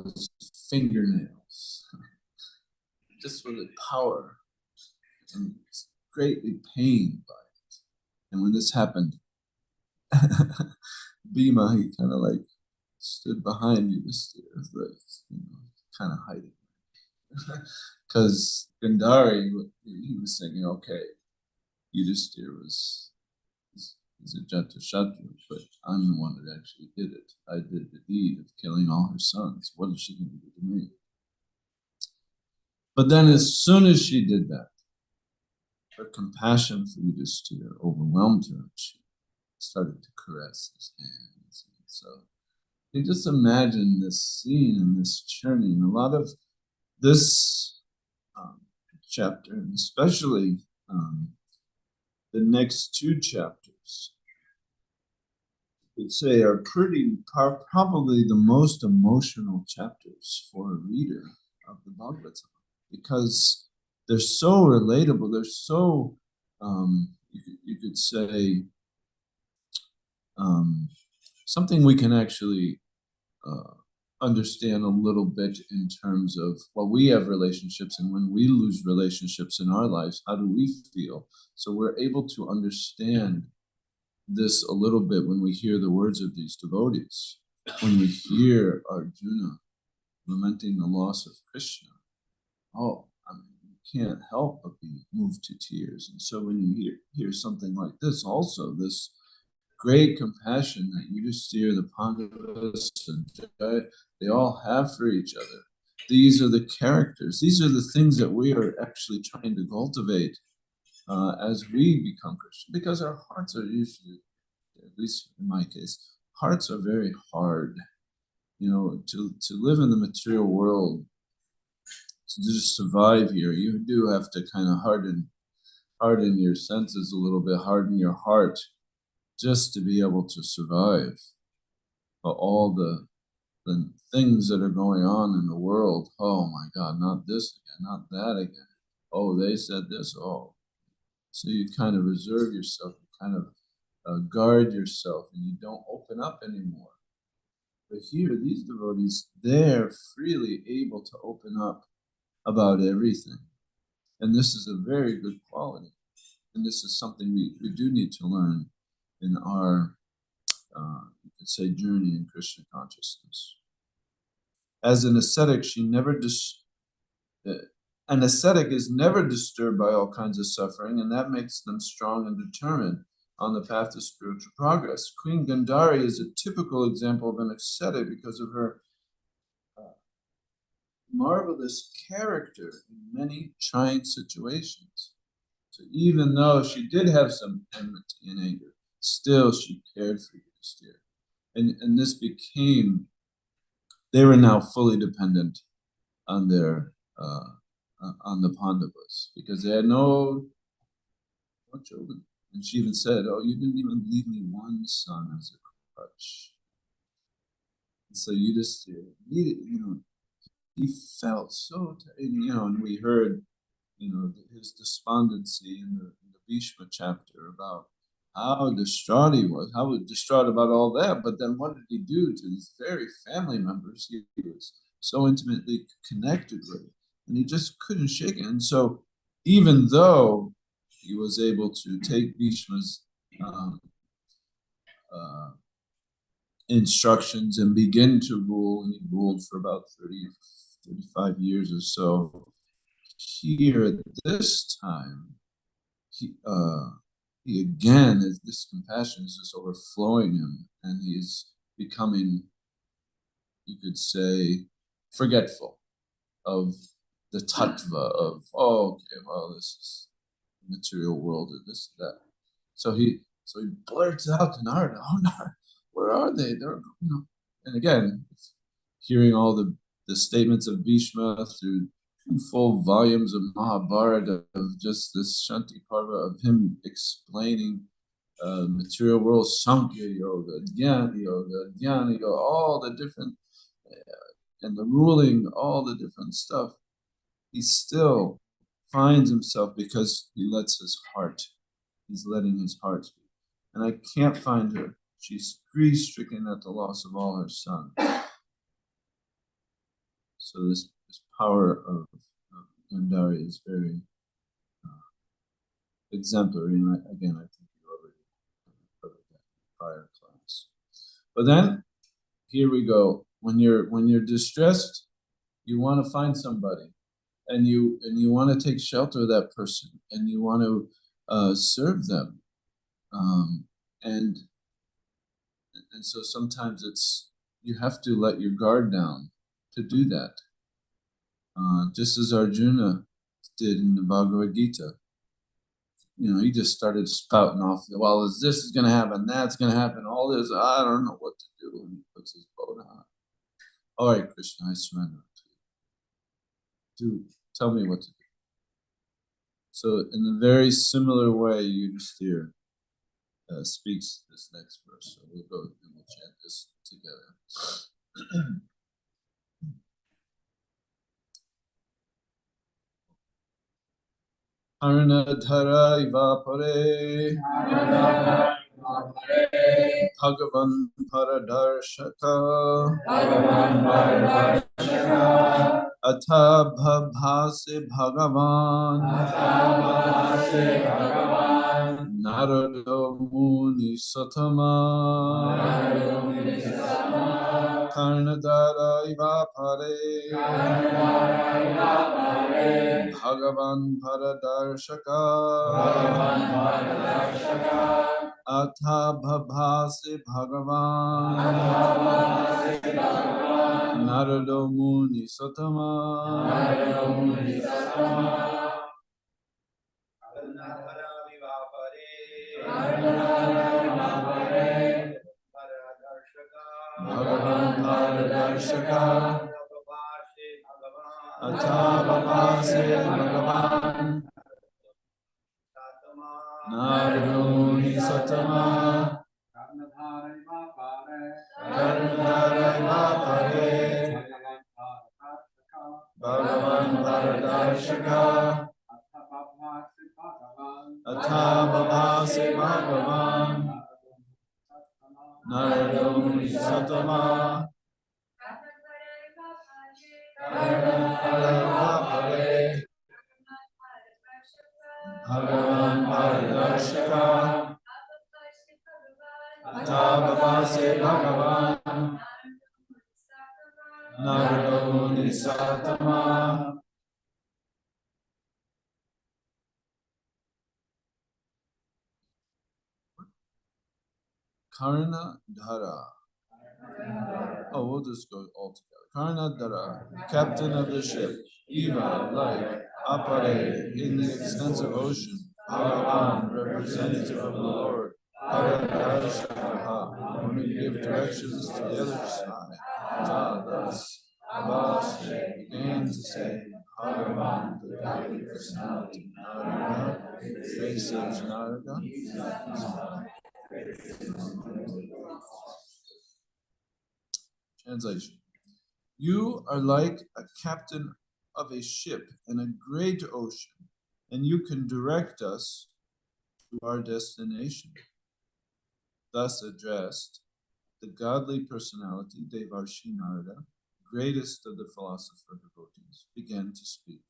his fingernails, just with the power, and he's greatly pained by it. And when this happened, Bhima, he kind of like stood behind Yudhishthira, like, kind of hiding. Because Gandhari, he was thinking, okay, Yudhishthira is a Jatashatru, but I'm the one that actually did it. I did the deed of killing all her sons. What is she going to do to me? But then as soon as she did that, her compassion for Yudhishthira overwhelmed her. She started to caress his hands. And so you just imagine this scene and this journey, and a lot of this chapter, and especially the next two chapters, I would say are probably the most emotional chapters for a reader of the Bhagavatam, because they're so relatable. They're so, you could say, something we can actually understand a little bit in terms of, well, we have relationships, and when we lose relationships in our lives, how do we feel? So we're able to understand this a little bit when we hear the words of these devotees, when we hear Arjuna lamenting the loss of Krishna. Oh, I mean, you can't help but be moved to tears. And so when you hear something like this, also this great compassion that Yudhishthira, the Pandavas, and Jaya, they all have for each other. These are the characters. These are the things that we are actually trying to cultivate as we become Christian, because our hearts are usually, at least in my case, hearts are very hard. To live in the material world, to just survive here, you do have to kind of harden your senses a little bit, harden your heart, just to be able to survive all the things that are going on in the world. Oh my God, not this again, not that again. Oh, they said this. Oh, so you kind of reserve yourself, you kind of guard yourself, and you don't open up anymore. But here, these devotees, they're freely able to open up about everything. And this is a very good quality. And this is something we do need to learn in our, you could say, journey in Krishna consciousness. As an ascetic, an ascetic is never disturbed by all kinds of suffering, and that makes them strong and determined on the path to spiritual progress. Queen Gandhari is a typical example of an ascetic because of her marvelous character in many trying situations. So even though she did have some enmity and anger, still she cared for Yudhishthira. And this became, they were now fully dependent on their on the Pandavas, because they had no children. And she even said, "Oh, you didn't even leave me one son as a crutch." And so Yudhishthira, he felt so, and we heard, his despondency in the Bhishma chapter about how distraught he was, how distraught about all that. But then what did he do to these very family members he was so intimately connected with? And he just couldn't shake it. And so even though he was able to take Bhishma's instructions and begin to rule, and he ruled for about 35 years or so, here at this time, he again, this compassion is just overflowing him, and he's becoming, you could say, forgetful of the tattva of, oh, okay, well, this is the material world, or this, that. So he blurts out to Narada, "Oh, Narada, where are they? They're, And again, hearing all the statements of Bhishma through 2 full volumes of Mahabharata, of just this Shanti Parva, of him explaining material world, Sankhya Yoga, Jnana Yoga, all the different, and the ruling, all the different stuff, he still finds himself, because he lets his heart, he's letting his heart speak. And I can't find her. She's grief-stricken at the loss of all her sons. So this power of Gandhari is very exemplary, and again, I think you already covered that in the prior class. But then here we go. When you're distressed, you want to find somebody, and you want to take shelter of that person, and you want to serve them, um, and so sometimes you have to let your guard down to do that, just as Arjuna did in the Bhagavad Gita. He just started spouting off. Well, is going to happen? That's going to happen. All this, I don't know what to do. And he puts his bow down. All right, Krishna, I surrender to you. Tell me what to do. So, in a very similar way, Yudhisthira speaks this next verse. So we'll go and we'll chant this together. Arnadhara ivapare Bhagavan Paradarshaka Atha Bhabhase Bhagavan Narado Muni Satama Karnadara ivapare Bhagavan Paradarshaka Atha Bhabhase Bhagavan Narado Muni Satama Bhagavan Paradarshaka Atha Bhabhase Bhagavan Narado Muni Satama Karnadara ivapare Bhagavan Paradarshaka Atha Bhabhase Bhagavan Narado Muni Satama Karnadara ivapare Bhagavan Paradarshaka Atha Bhabhase Bhagavan Narado Muni Satama. Karna Dhara. Oh, we'll just go all together. Karna Dhara, captain of the ship, Eva, like, Apare, in the extensive ocean, Bhagavan, representative of the Lord, Paradarshaka, when we give directions to the other side, Ta, thus, Abhase, began to say, Bhagavan, the godly personality, Narada, great sage Narada, Translation. You are like a captain of a ship in a great ocean, and you can direct us to our destination. Thus addressed, the godly personality, Devarshi Narada, greatest of the philosopher devotees, began to speak.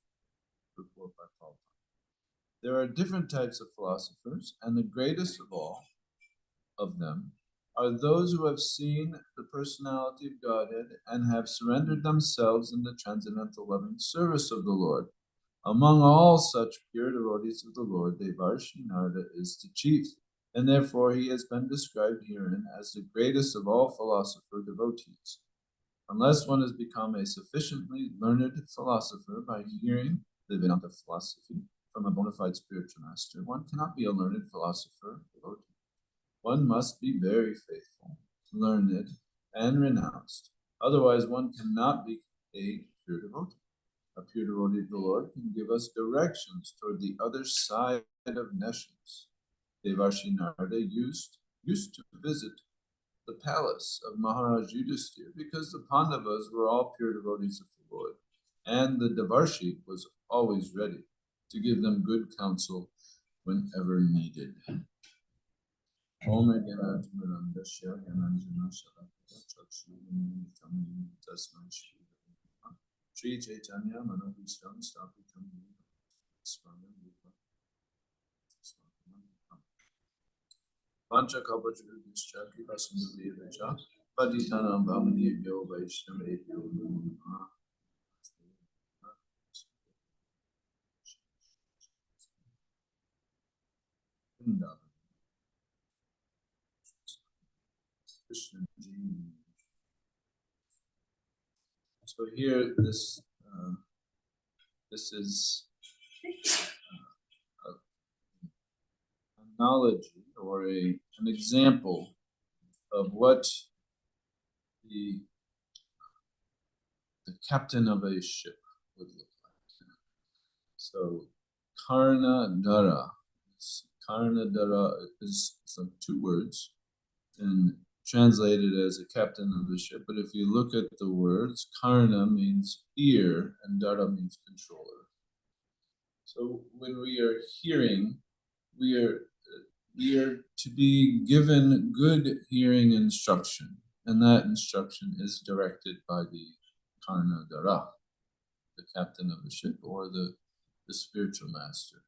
Report by Paul. There are different types of philosophers, and the greatest of all of them are those who have seen the personality of Godhead and have surrendered themselves in the transcendental loving service of the Lord. Among all such pure devotees of the Lord, Devarshi Narada is the chief, and therefore he has been described herein as the greatest of all philosopher devotees. Unless one has become a sufficiently learned philosopher by hearing the Vedanta philosophy from a bona fide spiritual master, one cannot be a learned philosopher devotee. One must be very faithful, learned, and renounced. Otherwise, one cannot be a pure devotee. A pure devotee of the Lord can give us directions toward the other side of nescience. Devarshi Narada used to visit the palace of Maharaj Yudhisthira because the Pandavas were all pure devotees of the Lord, and the Devarshi was always ready to give them good counsel whenever needed. Om Gananandasya Gananjana Shalakaya Chakshu Tasmai Shri Sri Chaitanya Manabhishtam Stapitam Swamin Rupa Pancha Kalpachurudischa Kripa Sindhudevacha Patitanam Bhavanebhyo Vaishnavebhyo Namo Namaha. Krishna Ji. So here, this is an analogy or an example of what the captain of a ship would look like. So Karna Dara. Karna Dara is some two words and translated as a captain of the ship. But if you look at the words, Karna means ear and Dara means controller. So when we are hearing, we are to be given good hearing instruction, and that instruction is directed by the Karna Dara, the captain of the ship, or the spiritual master.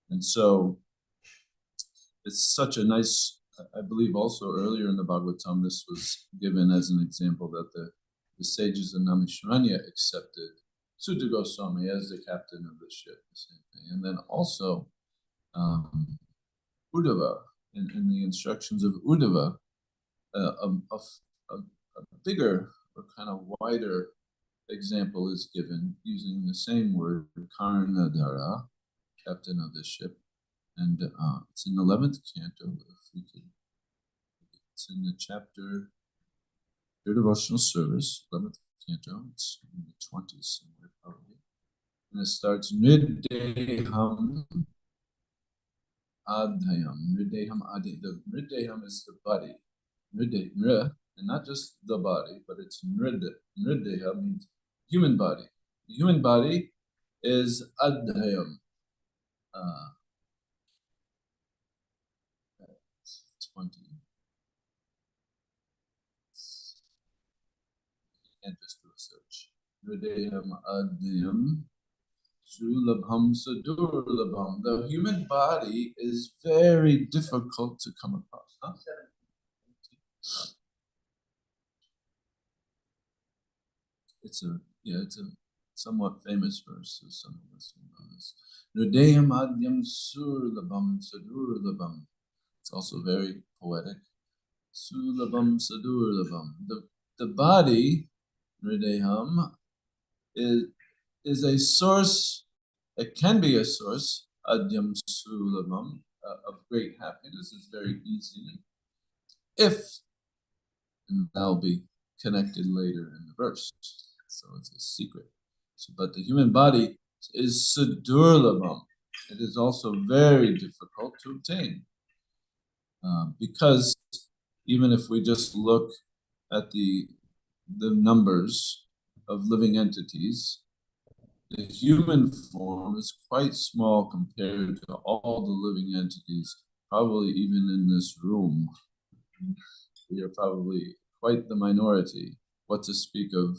And so it's such a nice, I believe also earlier in the Bhagavatam, this was given as an example that the sages of Naimisharanya accepted Sutta Goswami as the captain of the ship, the same thing. And then also Uddhava, in the instructions of Uddhava, a bigger or kind of wider example is given using the same word, Karnadara, captain of the ship. And it's in the 11th canto, if we could. It's in the chapter, your devotional service, 11th canto. It's in the 20s somewhere, probably. And it starts, Nrideham Adhyam. Nrideham Adhyam. The Nrideham is the body. Nrid, and not just the body, but it's Nrid. Nrideha means human body. The human body is Adhyam. 20. And just do a search. Hridayam Adhyam Sulabham Sadurlabham. The human body is very difficult to come across. Huh? It's a somewhat famous verse, so some of us will know this. Hridayam Adhyam Surlabham Sadurlabham. It's also very poetic. Sulabham Sadurlabham. The body, Hridayam, is a source, it can be a source, Adyam Sulabham, of great happiness. It's very easy. If, and that'll be connected later in the verse, so it's a secret. So, but the human body is Sadurlabham. It is also very difficult to obtain. Because even if we just look at the numbers of living entities, the human form is quite small compared to all the living entities, probably even in this room. We are probably quite the minority. What to speak of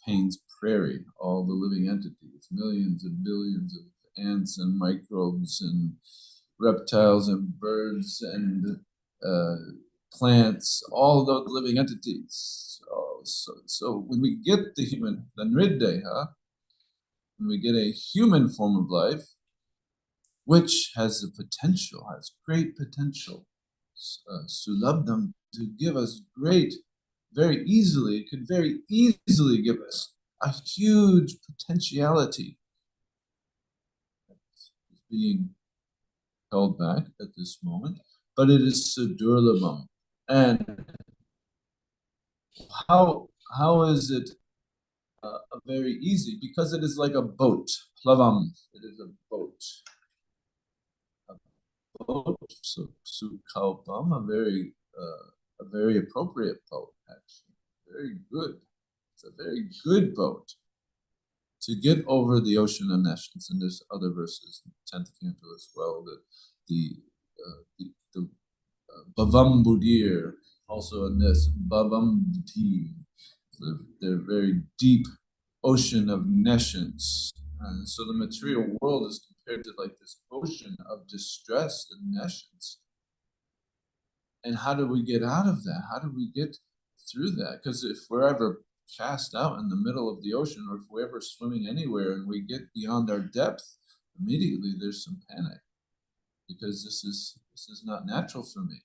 Payne's Prairie, all the living entities, millions and billions of ants and microbes and reptiles and birds and plants, all those living entities. So when we get the Nriddeha, when we get a human form of life, which has the potential, has great potential, Sulabdam, to give us great, very easily, it could very easily give us a huge potentiality. It's being held back at this moment, but it is Sadurlabam. And how is it very easy? Because it is like a boat. Plavam, it is a boat. A boat, so Sukalpam, a very appropriate boat, actually. Very good. It's a very good boat to get over the ocean of nations. And there's other verses in the 10th canto as well, that the Bhavam Budir, also in this, Bhavam Buddhi, their very deep ocean of nescience. And so the material world is compared to like this ocean of distress and nescience. And how do we get out of that? How do we get through that? Because if we're ever cast out in the middle of the ocean, or if we're ever swimming anywhere and we get beyond our depth, immediately there's some panic, because this is not natural for me.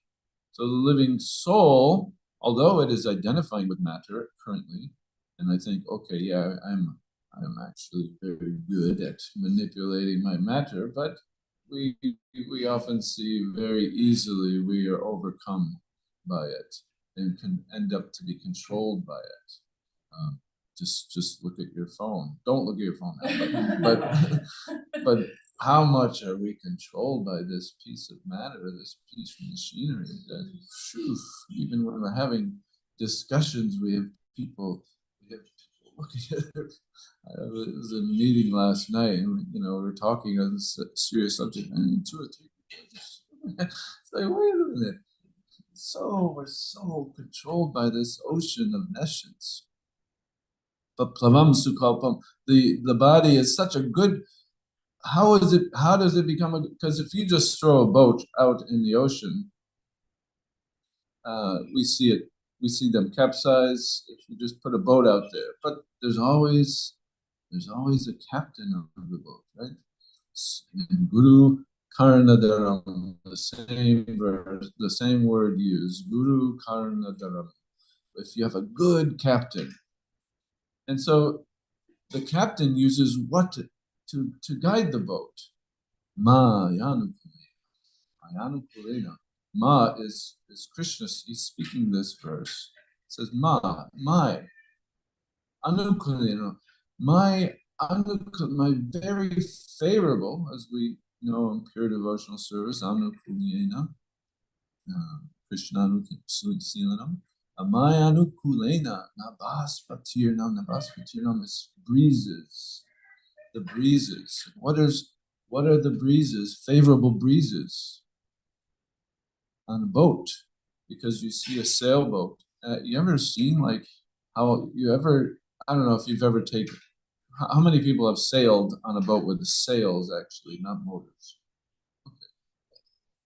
So the living soul, although it is identifying with matter currently, and I think, okay, yeah, I'm actually very good at manipulating my matter, but we we often see very easily we are overcome by it and can end up to be controlled by it. Um, just look at your phone. Don't look at your phone now, but how much are we controlled by this piece of matter, this piece of machinery that, phew, even when we're having discussions, we have people looking at it. I was in a meeting last night, and we were talking on this serious subject, and two or three people it's like, wait a minute. So we're so controlled by this ocean of nescience. But plavam sukalpam, the body is such a good. How does it become a? Because if you just throw a boat out in the ocean, we see them capsize if you just put a boat out there. But there's always a captain of the boat, right? In Guru Karnadaram, the same verse, the same word used. Guru Karnadaram. If you have a good captain, and so the captain uses what to guide the boat. Ma Yanukulena. Ma is Krishna. He's speaking this verse. It says my Anukulena, my my very favorable, as we know in pure devotional service, Anukulena, Krishna Anukulenam. My Anukulena, Nabaspatirnam is breezes. The breezes. What are the breezes? Favorable breezes on a boat, because you see a sailboat. You ever seen like how you ever? I don't know if you've ever taken. How many people have sailed on a boat with the sails, actually, not motors?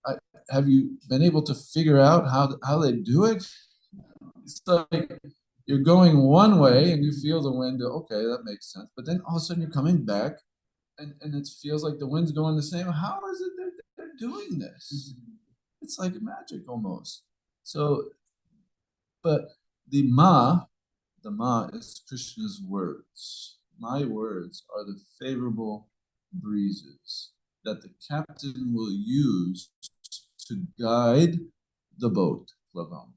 I, have you been able to figure out how they do it? It's like you're going one way and you feel the wind. Okay, that makes sense. But then all of a sudden you're coming back, and it feels like the wind's going the same. How is it that they're doing this? It's like magic almost. So, but the ma is Krishna's words. My words are the favorable breezes that the captain will use to guide the boat, Lavam.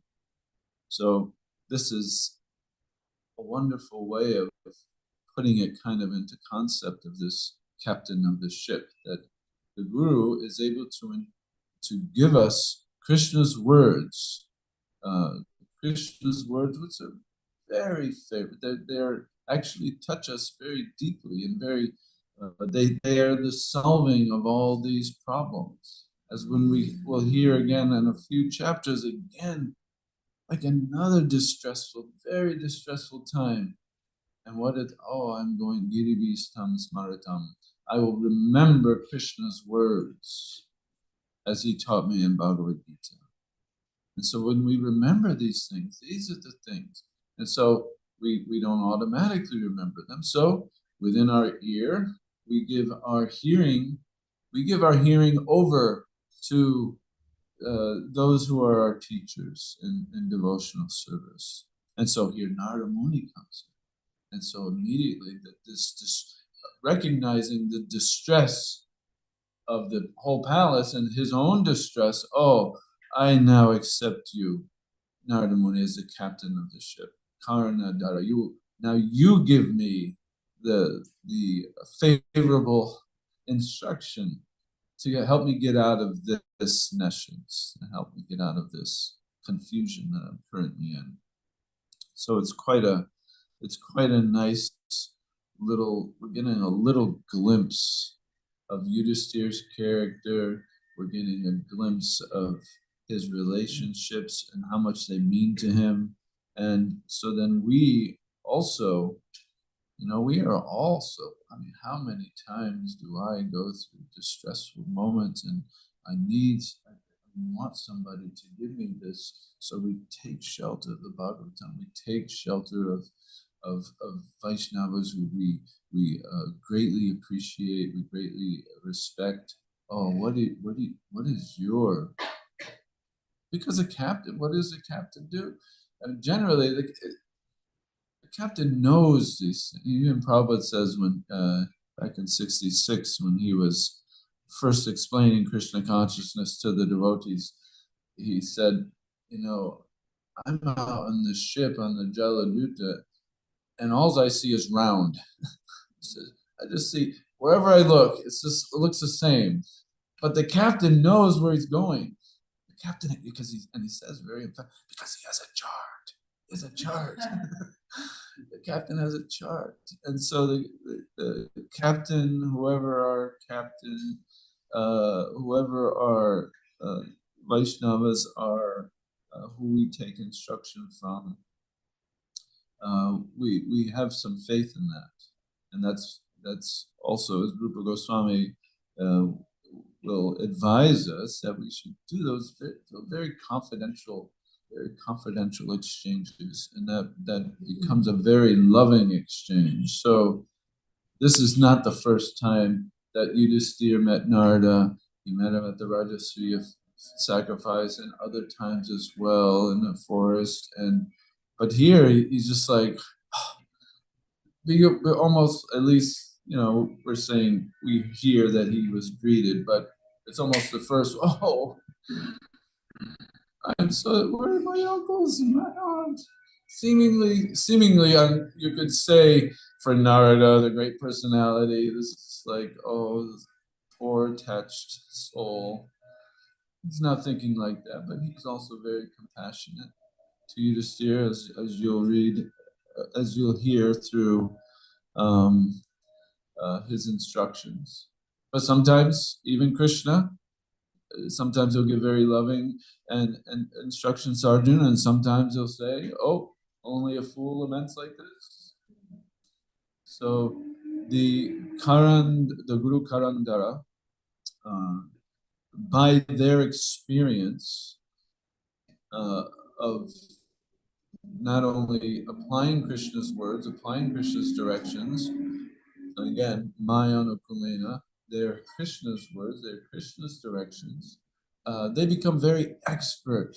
So this is a wonderful way of putting it kind of into concept of this captain of the ship, that the guru is able to give us Krishna's words, uh, which are very favorite. They're actually touch us very deeply and very. They are the solving of all these problems. As when we will hear again in a few chapters again, like another very distressful time. And I'm going Giribistam Smaratam. I will remember Krishna's words as he taught me in Bhagavad Gita. And so when we remember these are the things. And so we don't automatically remember them. So within our ear, we give our hearing over to those who are our teachers in devotional service. And so here Narada Muni comes in. And so immediately this recognizing the distress of the whole palace and his own distress. Oh, I now accept you, Narada Muni, as the captain of the ship. Karna Dara, you give me the favorable instruction to help me get out of this nescience, and help me get out of this confusion that I'm currently in. So it's quite a nice we're getting a little glimpse of Yudhisthira's character. We're getting a glimpse of his relationships and how much they mean to him. And so then we also, we are also, how many times do I go through distressful moments and I want somebody to give me this. So we take shelter of the Bhagavatam, we take shelter of Vaishnavas who we greatly appreciate, we greatly respect. Oh, what is your, because a captain, what does a captain do? Generally, the captain knows these things. Even Prabhupada says when back in '66, when he was first explaining Krishna consciousness to the devotees, he said, I'm out on the ship on the Jaladuta, and all I see is round. He says, I just see wherever I look, it looks the same. But the captain knows where he's going. The captain, he says very emphatic, because he has a chart. He has a chart. The captain has a chart, and so the captain, whoever our Vaishnavas are, who we take instruction from, we have some faith in that, and that's also, as Rupa Goswami uh, will advise us, that we should do those very confidential exchanges, and that becomes a very loving exchange. So this is not the first time that Yudhisthira met Narada. He met him at the Rajasuya sacrifice, and other times as well in the forest. But here he's just like, we almost, at least, we're saying we hear that he was greeted, but it's almost the first. Oh, I'm so, where are my uncles and my aunt? Seemingly, you could say for Narada, the great personality, this is like, oh, this poor attached soul. He's not thinking like that, but he's also very compassionate to Yudhisthira, as you'll read, as you'll hear through um, his instructions. But sometimes, even Krishna, sometimes he'll give very loving and instructions to Arjuna, and sometimes he'll say, "Oh, only a fool laments like this." So the Guru Karandara, by their experience of not only applying Krishna's words, applying Krishna's directions, again, Maya Nukulena, they're Krishna's words, they're Krishna's directions. They become very expert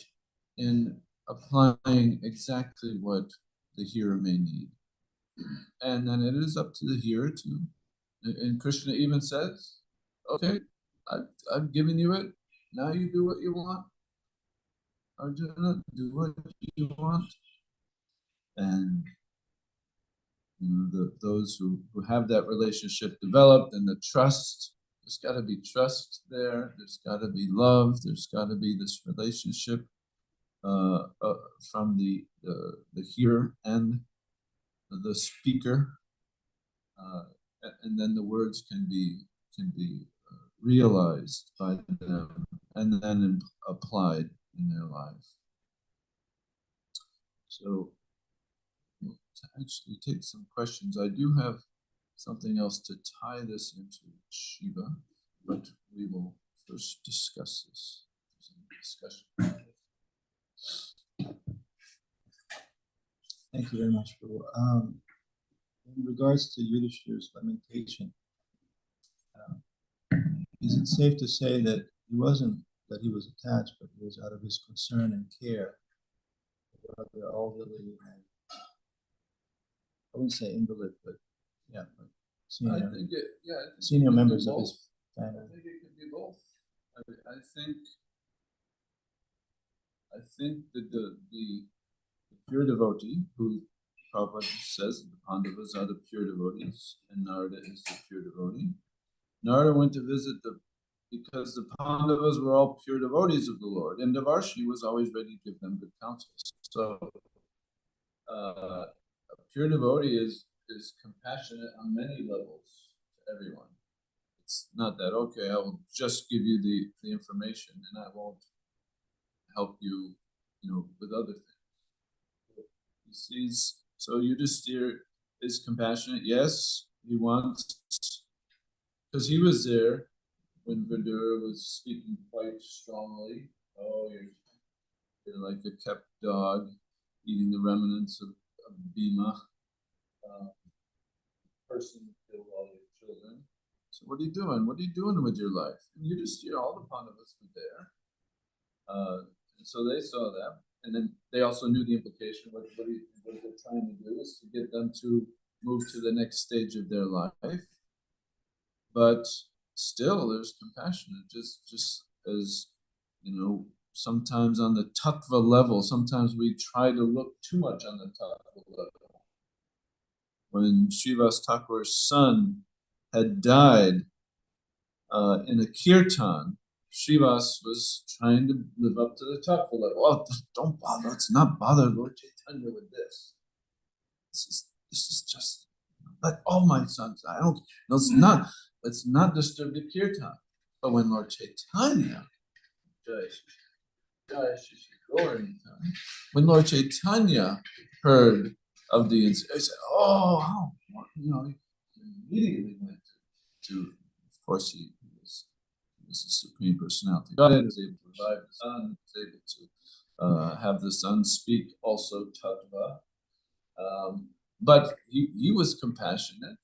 in applying exactly what the hearer may need. And then it is up to the hearer to, and Krishna even says, okay, I've given you it, now you do what you want. Arjuna, do what you want. And those who have that relationship developed, and the trust, there's got to be trust there, there's got to be love, there's got to be this relationship from the hearer and the speaker, and then the words can be realized by them and then applied in their life. So to actually take some questions, I do have something else to tie this into Shiva, but we will first discuss this. Discussion. Thank you very much, Prabhu. In regards to Yudhishthira's lamentation, is it safe to say that he wasn't that he was attached, but it was out of his concern and care for the elderly and, I wouldn't say invalid, but yeah, like senior members of his family. I think it could be both. I think that the pure devotee, who Prabhupada says the Pandavas are the pure devotees, and Narada is the pure devotee. Narada went to visit because the Pandavas were all pure devotees of the Lord, and Devarshi was always ready to give them good counsel. So a pure devotee is compassionate on many levels to everyone. It's not that, okay, I will just give you the information and I won't help you, with other things. He sees, so Yudhisthira is compassionate. Yes, he wants, because he was there when Vidura was speaking quite strongly. Oh, you're like a kept dog eating the remnants of Bhima, uh, person who killed all your children. So what are you doing? What are you doing with your life? And all the Pandavas were there. And so they saw that. And then they also knew the implication. What they're trying to do is to get them to move to the next stage of their life. But still, there's compassion. Just as, sometimes on the tattva level, sometimes we try to look too much on the tattva level. When Srivas Thakur's son had died in a kirtan, Srivas was trying to live up to the tattva level. Oh, don't bother. Let's not bother Lord Chaitanya with this. This is just, let all my sons. I don't. No, it's not. Let's not disturb the kirtan. But when Lord Chaitanya, when Lord Chaitanya heard of the incident, he said, "Oh, he immediately went to of course, he was the supreme personality. God was able to revive the son. Was able to have the son speak also tattva, but he was compassionate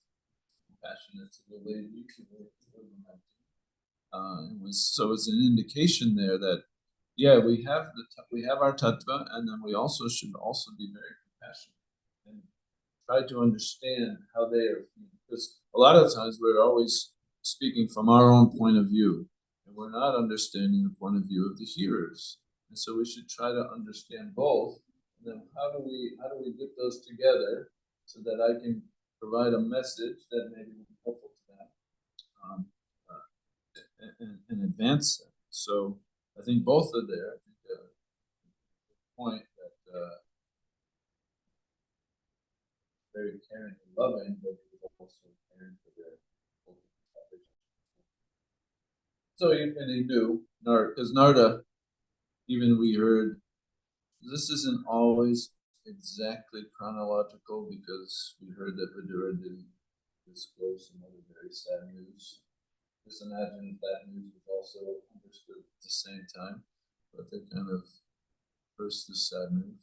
to the lady who were lamenting. It's an indication there that we have our tattva, and then we also should also be very compassionate and try to understand how they are feeling. Because a lot of times we're always speaking from our own point of view, and we're not understanding the point of view of the hearers. And so we should try to understand both. And then how do we get those together so that I can provide a message that may be helpful to them, um, and advance them. So I think both are there. I think the point that very caring and loving, but also caring for their so he knew Narda, because Narda, even we heard, this isn't always exactly chronological because we heard that Vidura didn't disclose some other very sad news. Just imagine if that news was also understood at the same time, but they kind of first the sad news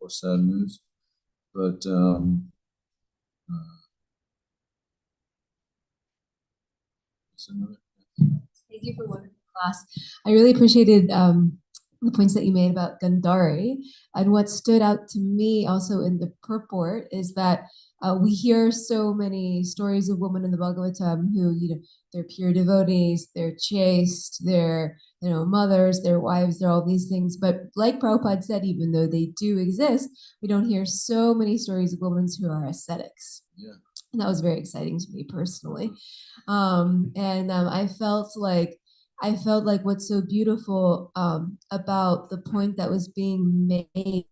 or sad news. But it's another. Thank you for a wonderful class. I really appreciated the points that you made about Gandhari. And what stood out to me also in the purport is that we hear so many stories of women in the Bhagavatam who, they're pure devotees, they're chaste, they're, mothers, they're wives, they're all these things. But like Prabhupada said, even though they do exist, we don't hear so many stories of women who are ascetics. Yeah. And that was very exciting to me personally. I felt like what's so beautiful about the point that was being made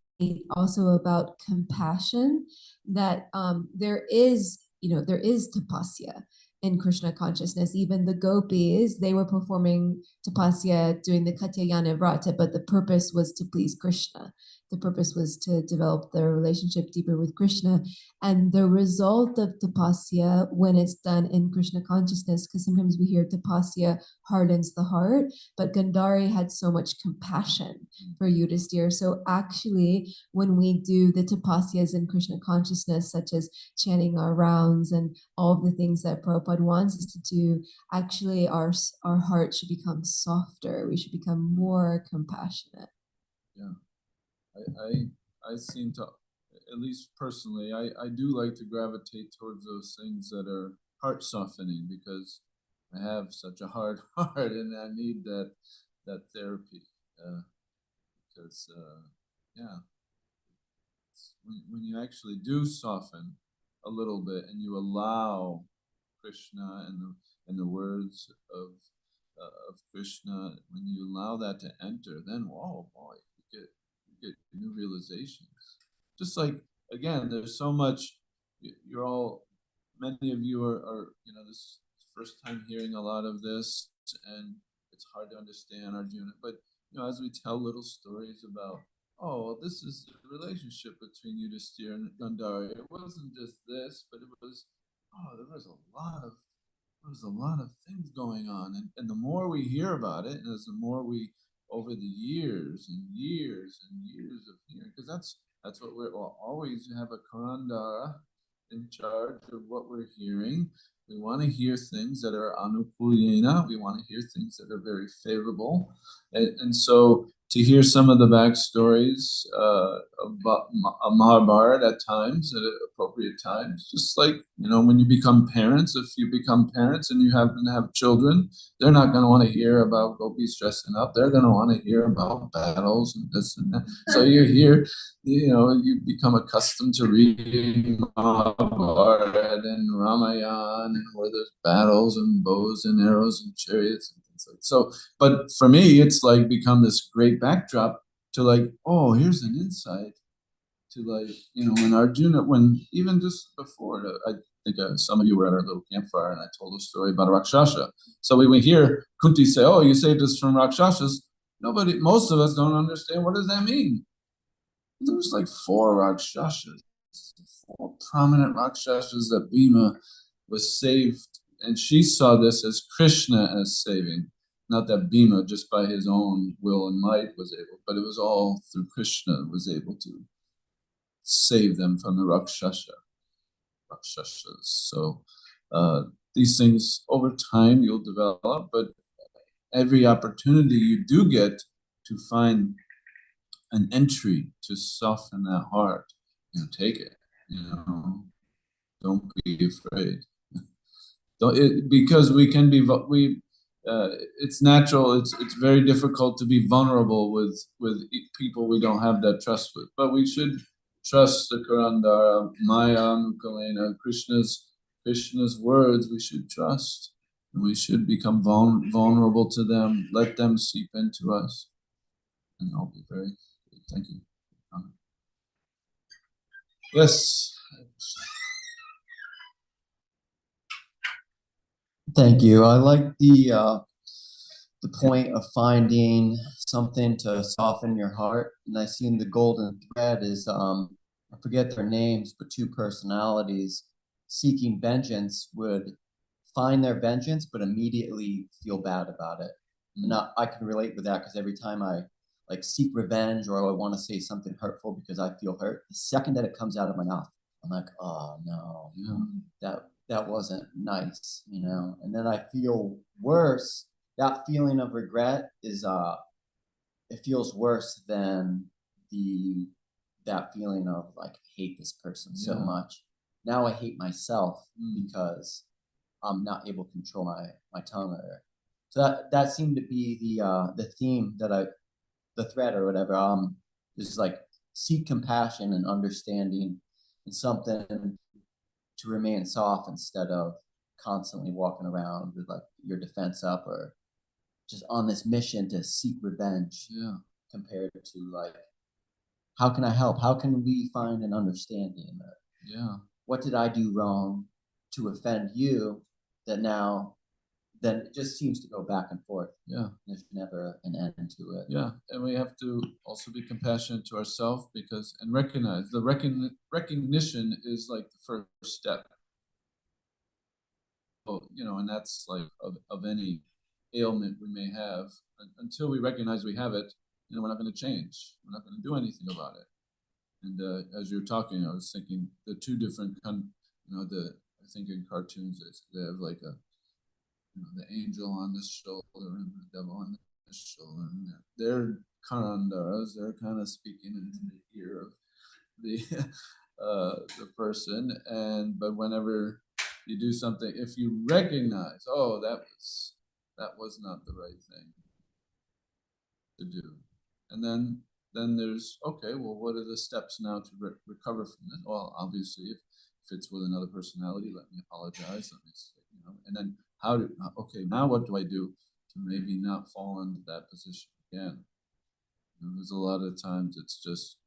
also about compassion, that there is tapasya in Krishna consciousness. Even the gopis, they were performing tapasya during the Katyayana Vrata, but the purpose was to please Krishna. The purpose was to develop their relationship deeper with Krishna. And the result of tapasya, when it's done in Krishna consciousness, because sometimes we hear tapasya hardens the heart, but Gandhari had so much compassion for Yudhisthira. So actually, when we do the tapasyas in Krishna consciousness, such as chanting our rounds and all of the things that Prabhupada wants us to do, actually our heart should become softer. We should become more compassionate. Yeah. I seem to, at least personally, I do like to gravitate towards those things that are heart softening because I have such a hard heart and I need that therapy. Because yeah, when you actually do soften a little bit and you allow Krishna and the words of Krishna, when you allow that to enter, then whoa boy, you get new realizations. Just like again, there's so much. You're all, many of you are this first time hearing a lot of this, and it's hard to understand Arjuna. But as we tell little stories about oh, well, this is a relationship between Yudhisthira and Gandhari. It wasn't just this, but it was, oh, there was a lot of things going on. And the more we hear about it, and as the more we, over the years and years and years of hearing, because that's what we'll always have a Karandara in charge of what we're hearing. We want to hear things that are anukulyena. We want to hear things that are very favorable. And so to hear some of the backstories of Mahabharata at times, at appropriate times, just like, when you become parents, if you become parents and you happen to have children, they're not going to want to hear about gopis dressing up. They're going to want to hear about battles and this and that. So you hear, you become accustomed to reading Mahabharata and Ramayana, and where there's battles and bows and arrows and chariots and things like that. So, but for me, it's like become this great backdrop to like, oh, here's an insight to like, when even just before, I think some of you were at our little campfire and I told a story about a Rakshasa. So we hear Kunti say, oh, you saved us from Rakshasas. Most of us don't understand what does that mean. There was like four Rakshasas, four prominent Rakshasas that Bhima was saved, and she saw this as Krishna as saving. Not that Bhima, just by his own will and might, was able, but it was all through Krishna was able to save them from the Rakshasas. So these things over time you'll develop, but every opportunity you do get to find an entry to soften that heart, take it. Don't be afraid. Because we can be it's natural. It's very difficult to be vulnerable with people we don't have that trust with. But we should trust the Karandara, Maya, Mukalena, Krishna's words. We should trust, and we should become vulnerable to them. Let them seep into us, and I'll be very good. Thank you. Yes. Thank you. I like the point of finding something to soften your heart. And I seen the golden thread is I forget their names, but two personalities seeking vengeance would find their vengeance, but immediately feel bad about it. And I can relate with that because every time I like seek revenge or I want to say something hurtful because I feel hurt, the second that it comes out of my mouth, I'm like, oh no, that wasn't nice, and then I feel worse. That feeling of regret is it feels worse than the that feeling of like I hate this person so much. Now I hate myself because I'm not able to control my tongue. So that seemed to be the theme the thread or whatever. Is like seek compassion and understanding and something to remain soft instead of constantly walking around with like your defense up or just on this mission to seek revenge. Compared to like, how can I help? How can we find an understanding? What did I do wrong to offend you that now then it just seems to go back and forth. There's never an end to it. And we have to also be compassionate to ourselves and recognize the recognition is like the first step. And that's like of any ailment we may have. Until we recognize we have it, we're not going to change. We're not going to do anything about it. And as you're talking, I was thinking the two different, I think in cartoons they have like the angel on the shoulder and the devil on the shoulder. And they're karandaras. They're kind of speaking into the ear of the person. But whenever you do something, if you recognize, oh, that was not the right thing to do, and then there's okay. Well, what are the steps now to recover from it? Well, obviously, if it's with another personality, let me apologize. Let me say, and then now what do I do to maybe not fall into that position again? There's a lot of times it's just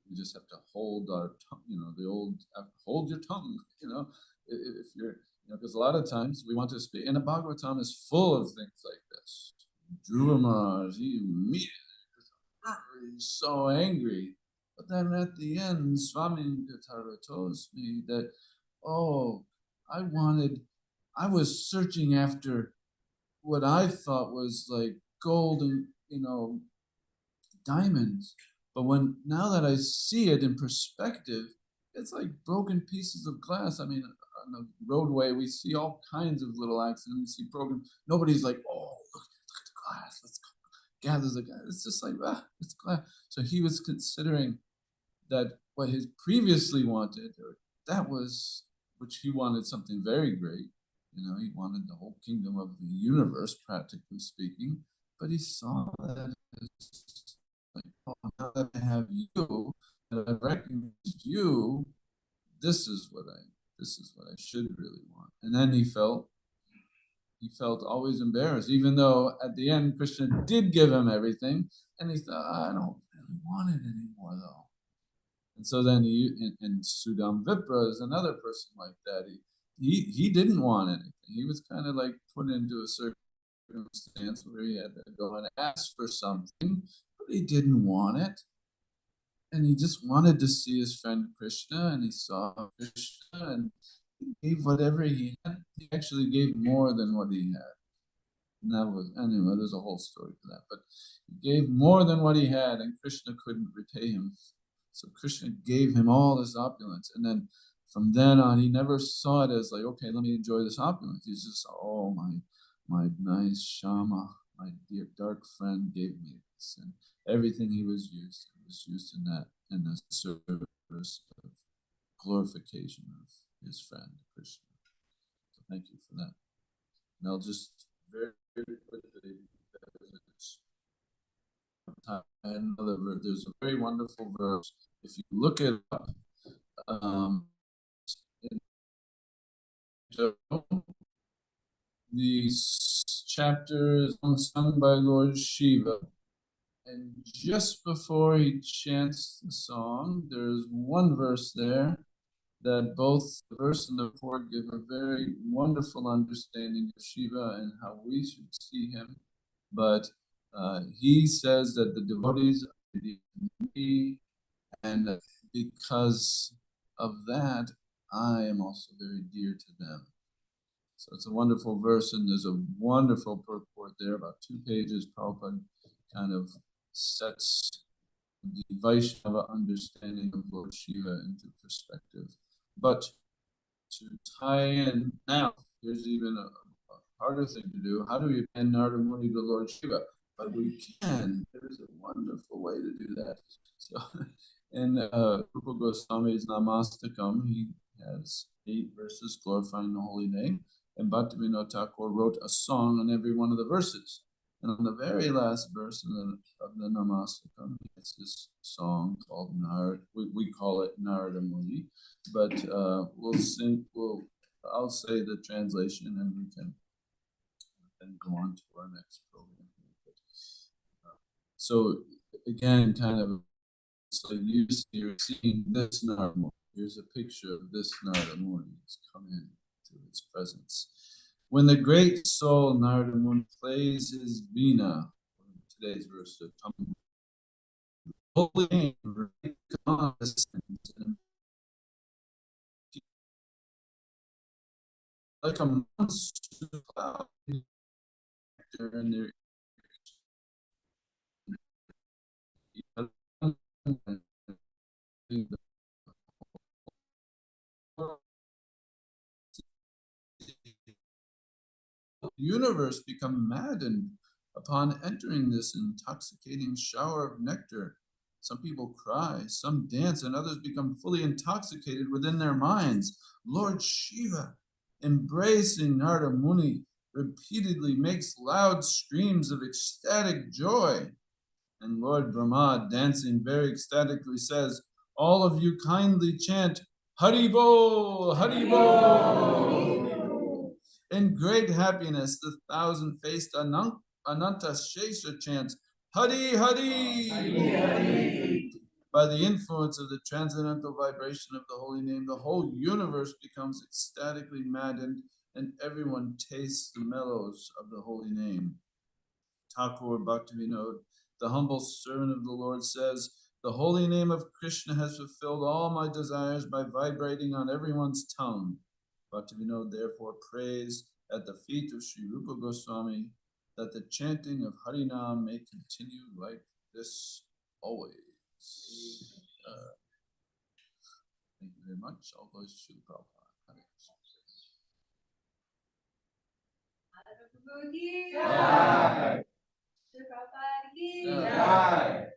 we just have to hold our tongue. The old hold your tongue. If you're because a lot of times we want to speak, and the Bhagavatam is full of things like this. Dhruva Maharaj, he immediately he's so angry. But then at the end, Swami Gatara tells me that, oh, I was searching after what I thought was like gold and, diamonds. But now that I see it in perspective, it's like broken pieces of glass. I mean, on the roadway, we see all kinds of little accidents. We see broken. Nobody's like, oh, look at the glass. Let's go gather the glass. It's just like, it's glass. So he was considering that what he previously wanted, or that was, which he wanted something very great. He wanted the whole kingdom of the universe, practically speaking. But he saw that as like, oh, now that I have you, that I recognized you, this is what I should really want. And then he felt always embarrassed, even though at the end Krishna did give him everything, and he thought, I don't really want it anymore though. And so then and Sudam Vipra is another person like that. He didn't want anything. He was kind of like put into a circumstance where he had to go and ask for something, but he didn't want it. And he just wanted to see his friend Krishna, and he saw Krishna, and he gave whatever he had. He actually gave more than what he had. And that was, anyway, there's a whole story for that. But he gave more than what he had, and Krishna couldn't repay him. So Krishna gave him all this opulence. And then from then on, he never saw it as like, okay, let me enjoy this opulence. He's just, oh, my nice Shama, my dear dark friend gave me this. And everything he was used in that, in the service of glorification of his friend Krishna. So thank you for that. And I'll just very, very quickly, there's a very wonderful verse. If you look it up, in the chapter is sung by Lord Shiva. And just before he chants the song, there's one verse there that both the verse and the chord give a very wonderful understanding of Shiva and how we should see him. But he says that the devotees are dear to me, and because of that, I am also very dear to them. So it's a wonderful verse, and there's a wonderful purport there, about 2 pages. Prabhupada kind of sets the Vaishnava understanding of Lord Shiva into perspective. But to tie in, now, here's even a harder thing to do. How do we append Narada Muni to Lord Shiva? But we can. There's a wonderful way to do that. So in Rupa Goswami's Namastakam, he has 8 verses glorifying the holy name. And Bhaktivinoda Thakur wrote a song on every one of the verses. And on the very last verse of the Namastakam, it's this song called Narada. We call it Narada Muni, but I'll say the translation, and we can then go on to our next program. So again, kind of, so you're seeing this Narada Muni. Here's a picture of this Narada Muni. It's come into its presence. When the great soul Narada Muni plays his veena, today's verse of holy name, like a monster cloud in their universe become maddened upon entering this intoxicating shower of nectar. Some people cry, some dance, and others become fully intoxicated within their minds. Lord Shiva, embracing Narada Muni, repeatedly makes loud screams of ecstatic joy. And Lord Brahma, dancing very ecstatically, says, all of you kindly chant, Haribol, Haribol. In great happiness, the thousand-faced Ananta Shesha chants, Hari, Hari. Hari, Hari. By the influence of the transcendental vibration of the holy name, the whole universe becomes ecstatically maddened, and everyone tastes the mellows of the holy name. Thakur Bhaktivinoda The humble servant of the Lord says, the holy name of Krishna has fulfilled all my desires by vibrating on everyone's tongue. Bhaktivinoda therefore prays at the feet of Sri Rupa Goswami that the chanting of Harinam may continue like this always. Thank you very much. All glories to Sri Prabhupada. Hare Krishna. Jai. Sri Prabhupada ki Jai.